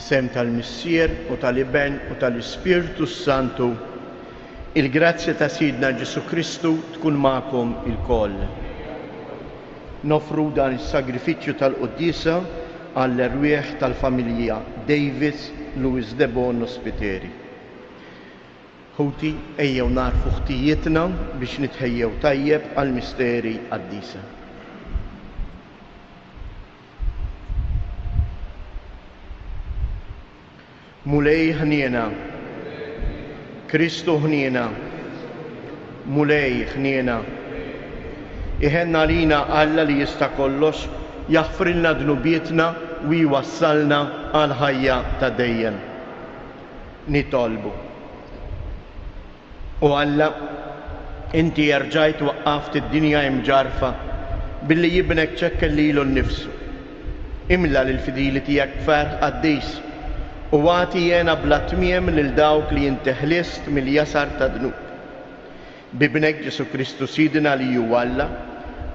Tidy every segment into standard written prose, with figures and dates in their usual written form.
Fl-isem tal-Missier u tal-Iben u tal-Ispirtu Santu, il-grazzja ta' Sidna Ġesu Kristu tkun magħkom ilkoll. Nofru dan is-sagrifiċċju tal-Quddisa għall-erwieħ tal-familja Davis Louis Debon Ospiteri. Ħuti ejjew narfu ħtijietna biex nitħejjew tajjeb għall-misteri qaddisa. Mulej ħniena, Kristu ħniena, mulej ħniena. Iħenna lina Alla li jista' kollox jaħfrilna dnubietna u jwassalna għal ħajja ta' dejjem. Nitolbu. U Alla, inti jerġajt waqqaft id-dinja imġarfa billi jibnek ċekkellilu nnifsu. Imla lil-fidili tiegħek ferħ qaddis u għati jena bla tmiem lil dawk li inti ħlist mill-jasar ta' dnub. Bibnek Ġesu Kristu Sidna li hu Alla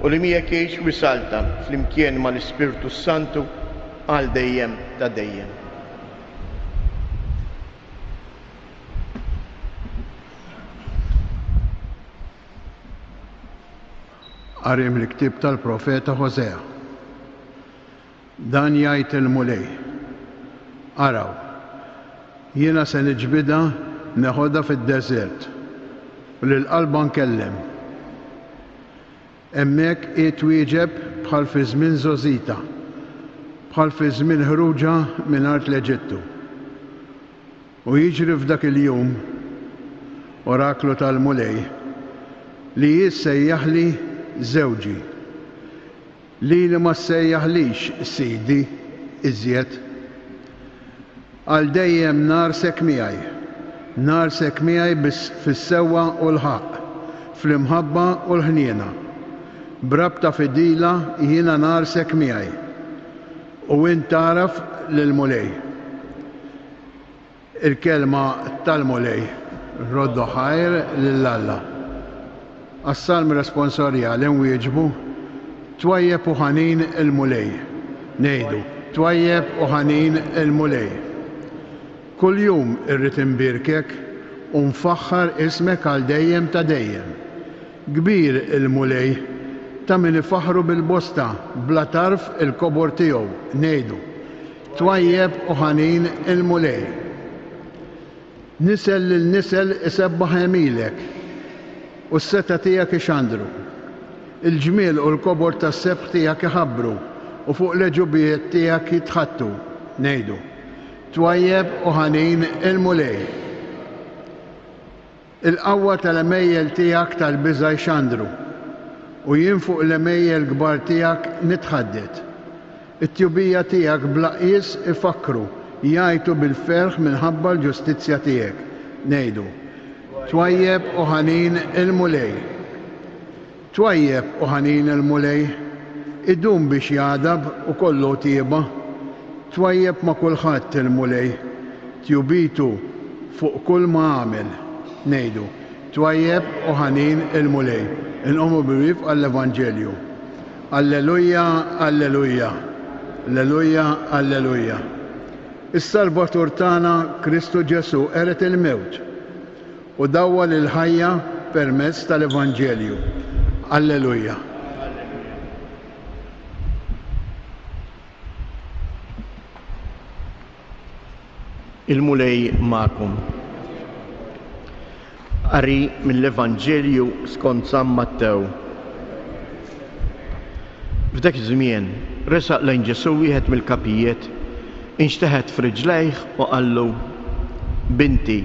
u li miegħek jgħix wisalta flimkien mal-Ispirtu Santu għal dejjem ta' dejjem. Qari mill-ktieb tal-Profeta Ħosea. Dan jgħid il-mulej. Araw, jiena se niġbidha neħodha fid-deżert u lill-qalba nkellem. Hemmhekk qiegħed twieġeb bħal fi żmien Żożita, bħal fi żmien ħruġha minn art l-Eġittu. U jiġri f'dak il-jum oraklu tal-mulej li jissejjaħli żewġi, li ma ssejjaħlix sidi iżjed. Għal dejjem narsek miegħi fis-sewwa u l-ħaq, fl-imħabba u l-ħniena. Brabta fidila jiena narsek miegħi. U int taraf lill-mulej. Il-kelma tal-mulej roddu ħajr lill-Alla. Għas-salm responsorjali nwieġbu twajjeb u ħanin il-mulej. Ngħidu twajjeb u ħanin il-mulej. Kull jum irrid imbirkek u nfaħħar ismek għal dejjem ta' dejjem. Kbir il-mulej ta' min ifaħru bil-bosta bla tarf il-kobor tiegħu. Ngħidu twajjeb u ħanin il-mulej. Nisel lil nisel isebbaħ emilek u s-seta tiegħek ixandru. Il-ġmiel u l-kobor tas-sebħ tiegħek iħabbru u fuq l-ġubijiet tiegħek jitħattu. Ngħidu twajjeb u ħanin il-mulej. Il-qawwa tal-emejjel tiegħek tal-biża jxandru u jien fuq l-emejjel kbar tiegħek nitħaddet. It-tjubija tiegħek blaqis ifakru jgħidu bil-ferħ minħabba l-ġustizzja tiegħek. Ngħidu twajjeb u ħanin il-mulej. Twajjeb u ħanin il-mulej idum biex jgħadab u kollu tieba. Twajjeb ma' kulħadd il-mulej, tjubitu fuq kull ma għamel. Ngħidu twajjeb u ħanin il-mulej. Inqomu bil-wifq għall-Evanġelju. Alleluja, alleluja, alleluja, alleluja. Is-Salvatur tagħna Kristu Ġesu eret il-mewt u dawwal il-ħajja permezz tal-Evanġelju. Alleluja. Il-mulej magħkom. Qari mill-Evanġelju skont San Mattew. F'dak iż-żmien resaq lejn Ġesu wieħed mill-kapijiet, inxteħed f'riġlejh u qallu: Binti,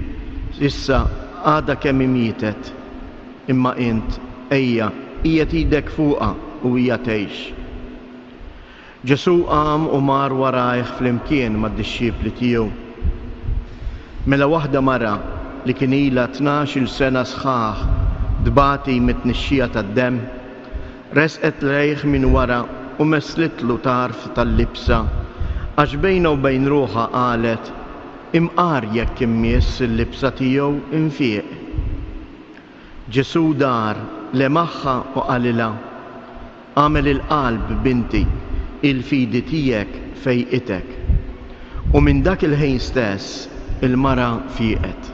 issa għadha kemm imietet, imma int ejja qiegħed idek fuqha u hija tgħix. Ġesu qam u mar warajh flimkien mad-dixxiepli tiegħu. Mela waħda mara li kien ilha 12 sena sħaħ dbati mit-tnixxija tad-demm, resqet lejh minn wara u meslitlu tarf tal-libsa għax bejna u bejn ruħha qalet: imqar jekk immiss il-libsa tiegħu infieq. Ġesu dar lemaħħa u qalilha: għamel il-qalb binti, il-fidi tiegħek fejqitek. U minn dak il-ħin stess il-mara fieqet.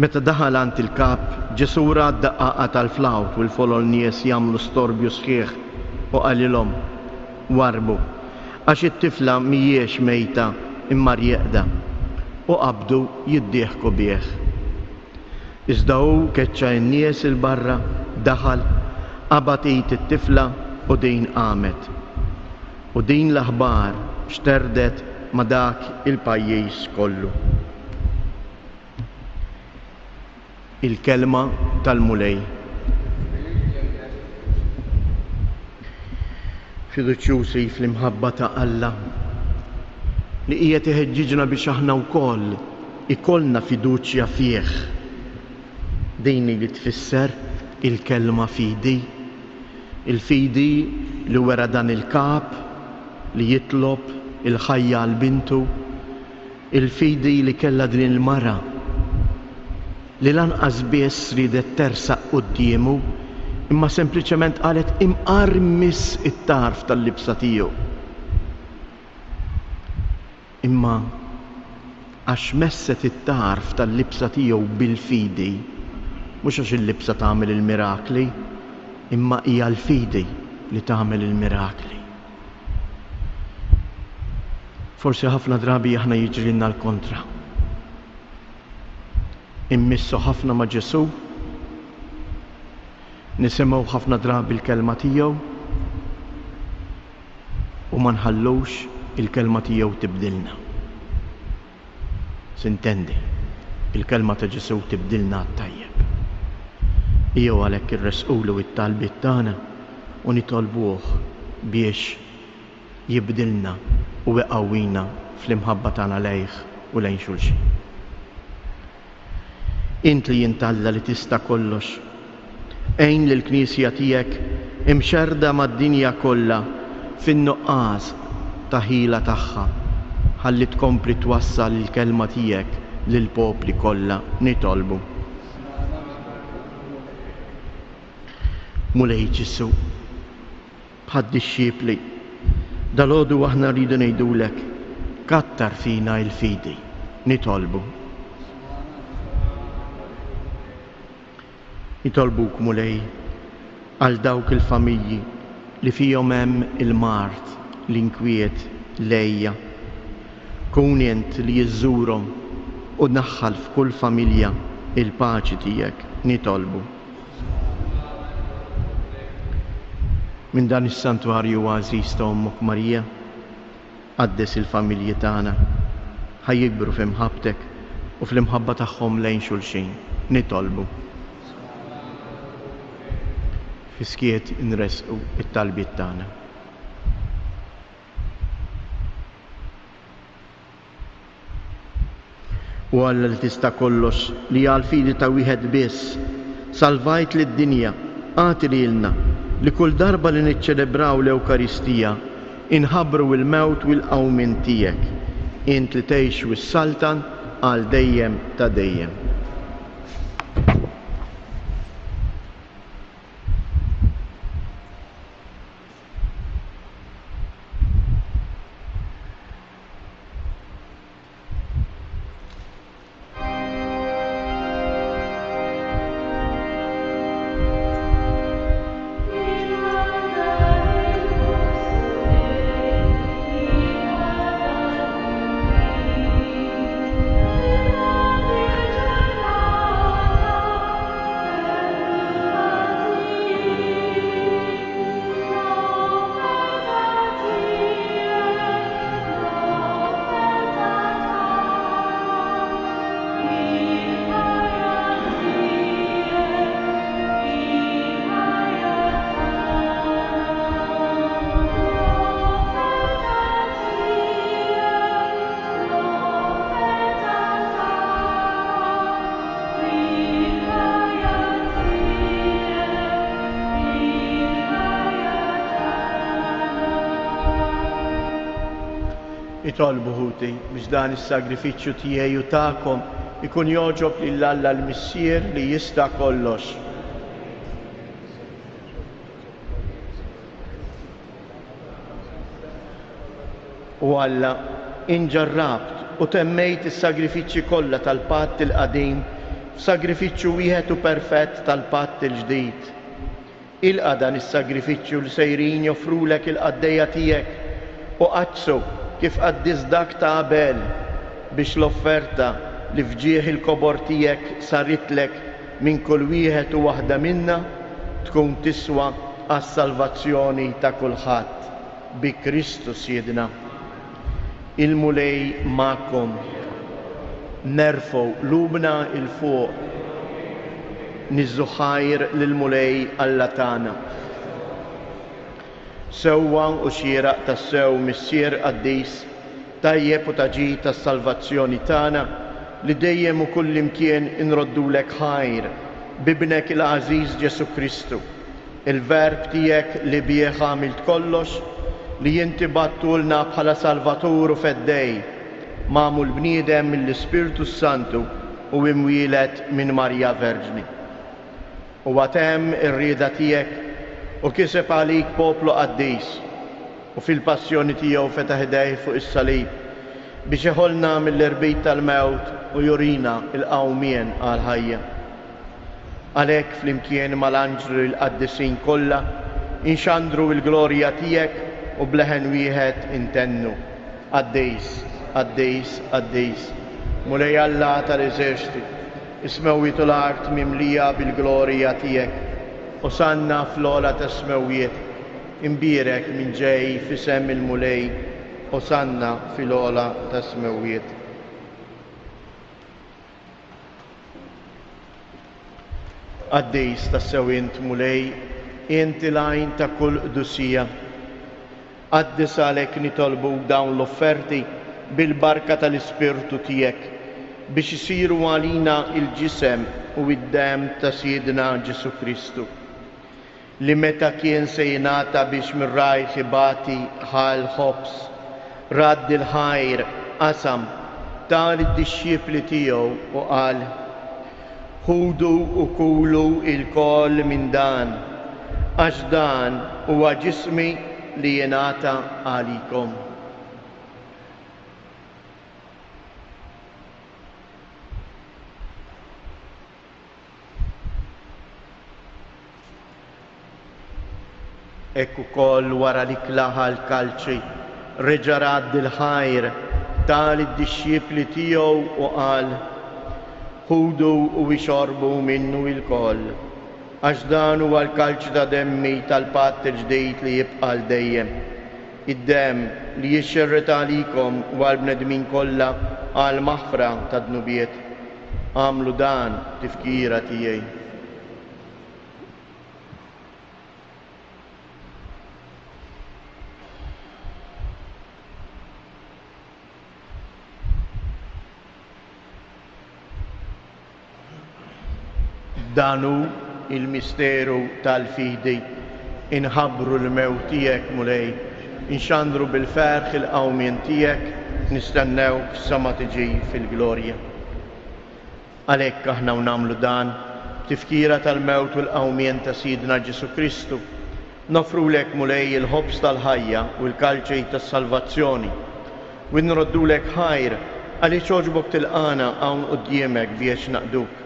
Meta daħal għand il-kap, ġesura d-daqqaqa tal-flawt u l-folol nies jagħmlu storbju sħiħ u qalilhom warbu għax it-tifla mhijiex mejta imma rjeqda u qabdu jiddieħku bih. Iżda hu keċċa n-nies il-barra, daħal, qabad id it-tifla u din qamet. U din l-aħbar xterdet ma dak il-pajjiż kollu. Il-kelma tal-mulej. Fiduċjużi fl-imħabba ta' Alla li hija teħeġġiġna biex aħna wkoll ikollna fiduċja fih. Din li tfisser il-kelma fidi. Il-fidi li wera dan il-kap li jitlob il-ħajja għal bintu. Il-fidi li kella din il-mara li lanqas biss ridet tersaq qudiemu imma sempliċement qalet imqarmis it-tarf tal-libsa tiegħu. Imma għax messet it-tarf tal-libsa tiegħu bil-fidi, mhux għax il-libsa tagħmel il-mirakli, imma hija l-fidi li tagħmel il-mirakli. Forsi ħafna drabi aħna jiġrilna l-kontra. Immissu ħafna ma' Ġesu, nisimgħu ħafna drabi l-kelma tiegħu u ma nħallux il-kelma tiegħu tibdilna. Sintendi, il-kelma ta' Ġesu tibdilna għat-tajjeb. Jew għalhekk irresqulu it-talbiet tagħna u nitolbuh biex jibdilna u iqawwina fl-imħabba tagħna lejh u lejn xulxin. Int li jintalla li tista' kollox, għejn li l-Knisja tiegħek imxerda mad-dinja kollha fin-nuqqas ta' ħila tagħha ħalli tkompli twassal il-kelma tiegħek lill-popli kollha nitolbu. Mulej Ġesu, bħaddi x-xiepli, dalgħodu aħna rridu ngħidulek kattar fina il-fidi, nitolbu. Nitolbuk mulej għal dawk il-familji li fihom hemm il-mart, l-inkwiet, lejja. Kun int li jiżżurhom u dnaħħal f'kull familja il-paċi tiegħek, nitolbu. Minn dan is-santwarju għażiż ta' Ommok Marija, qaddes il-familji tagħna ħajjikbru f'imħabbtek u fl-imħabba tagħhom lejn xulxin, nitolbu. Fiskiet inresqu it-talbiet tagħna. U Alla li tista' kollox li għal fidi ta' wieħed biss salvajt lid-dinja għati lilna li kull darba li niċċelebraw l-Ewkaristija inħabbru il-mewt u l-qawmin tiegħek. Int li tgħix wis-saltan għal dejjem ta' dejjem. Nitolbu ħuti biex dan is-sagrifiċċju tiegħi u tagħkom ikun joġob lil Alla l-Missier li jista' kollox. U Alla inġarrabt u temmejt is-sagrifiċċji kollha tal-patt il-qadim f'sagrifiċċju wieħed u perfett tal-patt il-ġdid. Ilqa' dan is-sagrifiċċju li sejrin joffrulek il-qaddejja tiegħek u qaġġsu kif qaddis dak ta' qabel biex l-offerta li fġieħ il-kobor tiegħek saritlek minn kull wieħed u waħda minna tkun tiswa għas-salvazzjoni ta' kulħadd bi Kristus Siedna. Il-mulej ma'kom, nerfgħu lubna il-fuq, niżżuħajr lill-mulej Alla tagħna. Sewwa u xieraq tas-sew missier qaddis tajjeb u taġid tas-salvazzjoni tagħna li dejjem u kull imkien inroddulek ħajr bibnek il-Għażiż Ġesu Kristu, il-verb tiegħek li bih għamilt kollox li inti battulna bħala Salvatur u feddej, magħmul bniedem mill-Ispirtu Santu u imwieled minn Marja Verġni. U għatem ir-rieda tiegħek u kiseb għalik poplu qaddis u fil-passjoni tiegħu fetaħ idejh fuq is-salib biex iħolna mill-irbit tal-mewt u jurina il-qawmien għal-ħajja. Għalhekk flimkien mal-anġlu l-qaddisin kollha inxandru l-glorja tiegħek u bleħen wieħed intennu. Qaddis, qaddis, qaddis, mulej Alla tal-eżerċiti, ismewwiet u l-art mimlija bil-glorja tiegħek u sanna fl-ola ta' smewwiet, imbierek minn ġej fisem il-mulej u sanna fil-ola ta' smewwiet. Qaddis tas-sew int mulej, inti lajn ta' kull qdusija. Qaddis għalhekk nitolbu dawn l-offerti bil-barka tal-Ispirtu tiegħek biex isiru għalina il-ġisem u id-dem ta' Siedna Ġesu Kristu, li meta kien se jingħata biex mir-rajħ ibati ħal ħobs, radd il-ħajr qasam tal id-dixxiepli tiegħu u qal: ħudu u kulu il-koll minn dan, għax dan huwa ġismi li jingħata għalikom. Ekk ukoll wara li klaħa l-kalċi reġa' radd il-ħajr tal id-dixxiepli tiegħu u qal: ħudu u ixorbu minnu il-koll, għax dan huwa l-kalċ ta' demmi tal-patt il-ġdid li jibqa' l dejjem. Id-dem li jixxerret għalikom u għall-bnedmin kollha għal maħfra ta' dnubiet. Għamlu dan tifkira tiegħi. Danu il-misteru tal-fidi, inħabbru l-mewt tiegħek mulej, inxandru bil-ferħ il-qawmien tiegħek, nistennewk sa ma tiġi fil-glorja. Għalhekk aħna nagħmlu dan tifkira tal-mewt u l-qawmien ta' Siedna Ġesu Kristu, nofrulek mulej il-ħobs tal-ħajja u l-kalċej tas-salvazzjoni, u nroddulek ħajr għaliex għoġbok tilqana hawn quddiemek biex naqduk.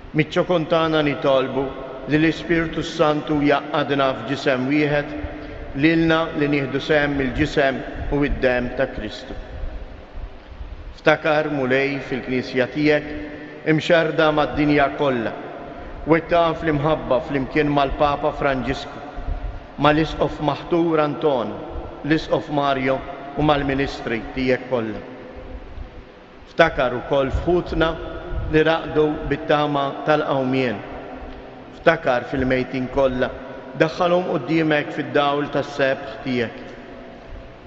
Miċ-ċokon tagħna nitolbu li l-Ispirtu Santu jaqgħadna f'ġisem wieħed lilna li nieħdu sehem mill-ġisem u d-dem ta' Kristu. Ftakar mulej fil-Knisja tiegħek imxerda mad-dinja kollha, wettaq fl-imħabba flimkien mal-Papa Franġisku, mal-Isqof Maħtur Anton, l-Isqof Mario u mal-Ministri tiegħek kollha. Ftakar ukoll fħutna li raqdu bit-tama tal-qawmien. Ftakar fil-mejtin kollha, daħħalhom quddiemek fid-dawl tas-sebħ tiegħek.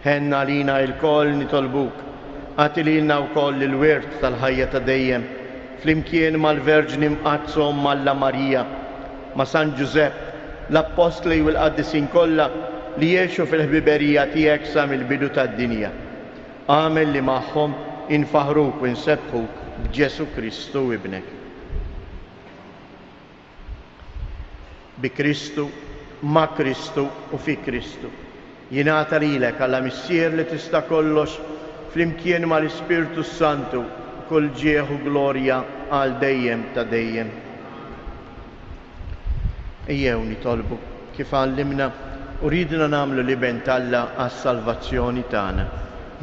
Ħenna lina l-koll nitolbuk, għati lilna wkoll il-wirt tal-ħajja ta' dejjem, flimkien mal-Verġni mqazzhom Malla Marija, ma' San Giuseppe, l-Apostli u l-Qaddisin kollha li jgħixu fil-ħbiberija tiegħek sa mill-bidu tad-dinja. Għamel li magħhom infaħruk u nsebħuk b'Ġesu Kristu ibnek. Bi Kristu, ma' Kristu u fi Kristu. Jingħata lilek Alla missier li tista' kollox flimkien mal-Ispirtu Santu, kull ġieħu glorja għal dejjem ta' dejjem. Ejjew nitolbu kif għallimna u ridna nagħmlu liben Alla għas-salvazzjoni tagħna.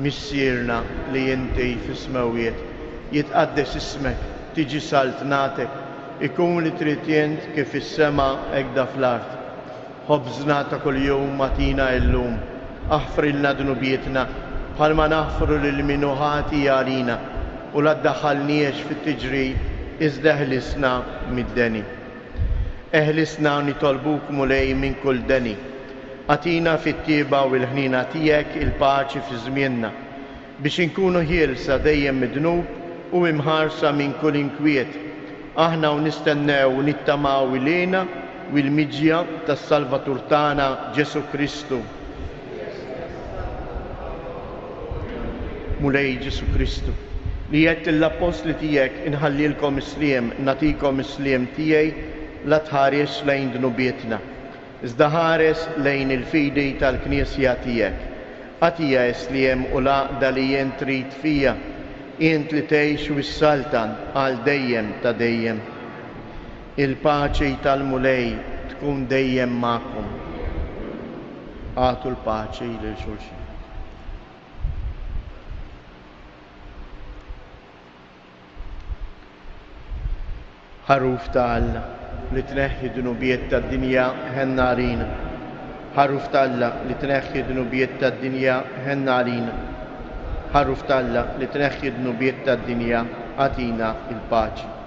Missierna li inti fis-smawiet, jitqaddes ismek, tiġi saltnatek, ikun li trid jent kif is-sema hekk da fl-art. Ħobżna ta' kuljum matina llum, aħfrilna dnubietna bħalma naħfru lil minu ħati għalina u la ddaħħalniex fit-tiġrid iżda eħlisna mid-deni. Eħlisna nitolbuk mulej minn kull deni. Atina fit-tieba u l-ħnina tiegħek il-paċi fi żmienna biex inkunu ħielsa dejjem midnub u imħarsa minn kull inkwiet. Aħna u nistennew u nittamaw ilejna u l-miġja tas-Salvatur tagħna Ġesu Kristu. Mulej Ġesu Kristu, li jett l-apostli tijek inħallilkom isliem, natikom isliem tijaj, la tħares lejn dnubietna. Iżda ħares lejn il-fidi tal-Knisja tijek. Għatija isliem u laqda li jent trid fija, jent li tgħix u s-saltan għal dejjem ta' dejjem. Il-paċi tal-mulej tkun dejjem ma'kom. Għatu l-paċi lil xulxin. ħaruf ta' Alla li tneħħi dnubiet tad-dinja ħenna għalina. Ħaruf ta' Alla li tneħħi dnubiet tad-dinja ħenna għalina. Ħaruf ta' Alla li tneħħi dnubiet tad-dinja għatina il-paċi.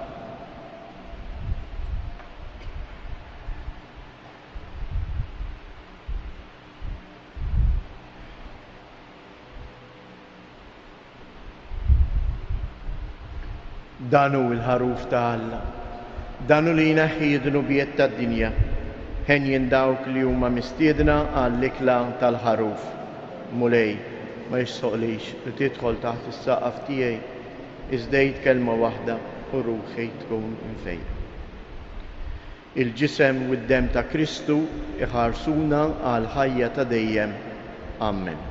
Danu il-ħaruf ta' Alla. Danu li jneħħi d-dnubiet tad-dinja, ħen dawk li huma mistiedna għall-ikla tal-ħaruf. Mulej, ma jissoqlix li tidħol taħt is-saqaf tiegħi iżdejt kelma waħda u ruħi tkun infejra. Il-ġisem u d-dem ta' Kristu iħarsuna għal ħajja ta' dejjem. Amen.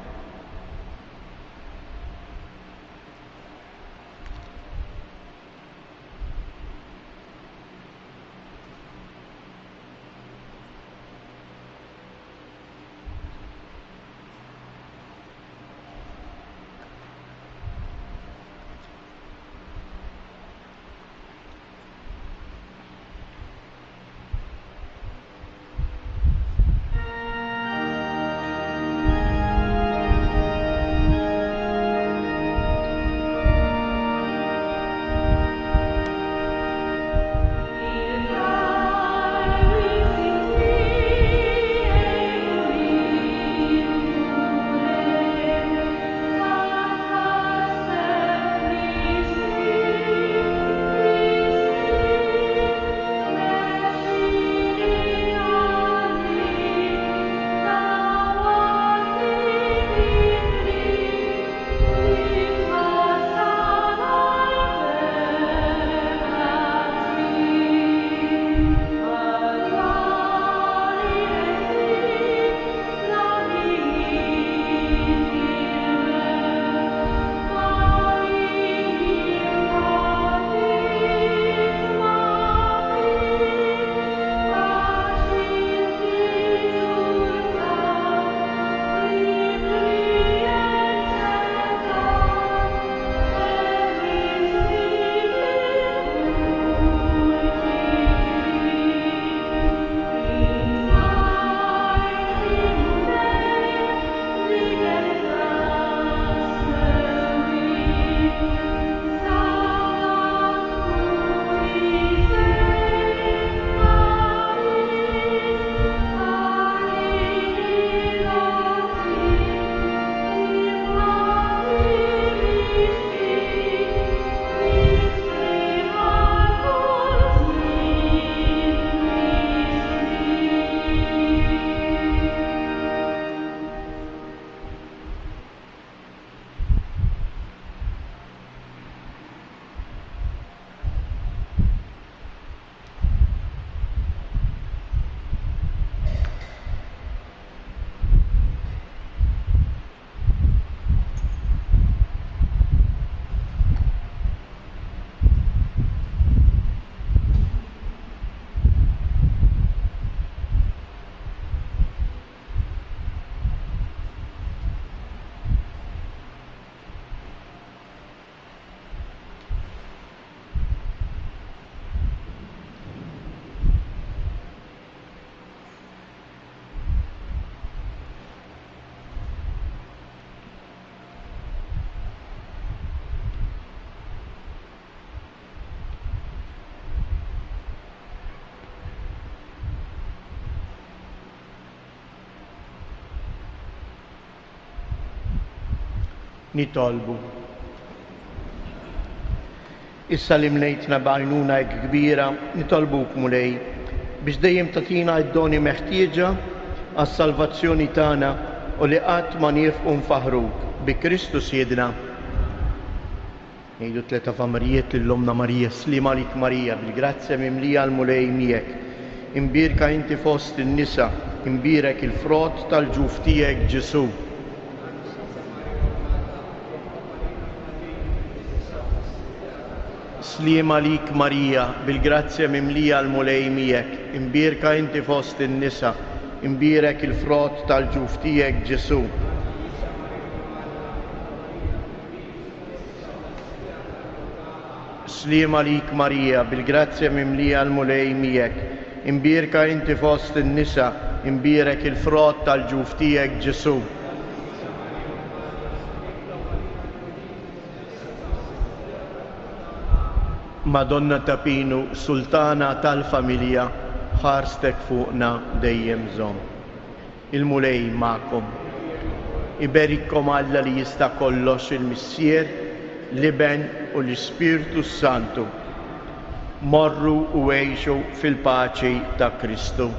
Nitolbu. Issa li mlejtna b'għajnuna kbira nitolbuk mulej biex dejjem tagħtina d-doni meħtieġa għas-salvazzjoni tagħna u li qatt ma nifqu nfaħruk bi Kristu Siedna. Ngħidu tleta famarijiet lill-Omna Marija, Slima lik Marija, bil-grazzja mimlija l-mulej miegħek. Imbirka inti fost in-nisa, imbirek il-frott tal-ġuf tiegħek Ġesu. Slima lik Marija, bil-grazzja mimlija l-mulej miegħek. Imbirka inti fost in-nisa, imbirek il-frott tal-ġuf tiegħek Ġesu. Slima lik Marija, bil-grazzja mimlija l-mulej miegħek. Imbirka inti fost in-nisa, imbirek il-frott tal-ġuf tiegħek Ġesu. Madonna Tapinu, Sultana tal-familja, ħarstek fuqna dejjem żomm. Il-mulej ma'kom. Iberikkom Alla li jista' kollox il-Missier, l-Iben u l-Ispirtu Santu. Morru u għejxu fil-paċi ta' Kristu.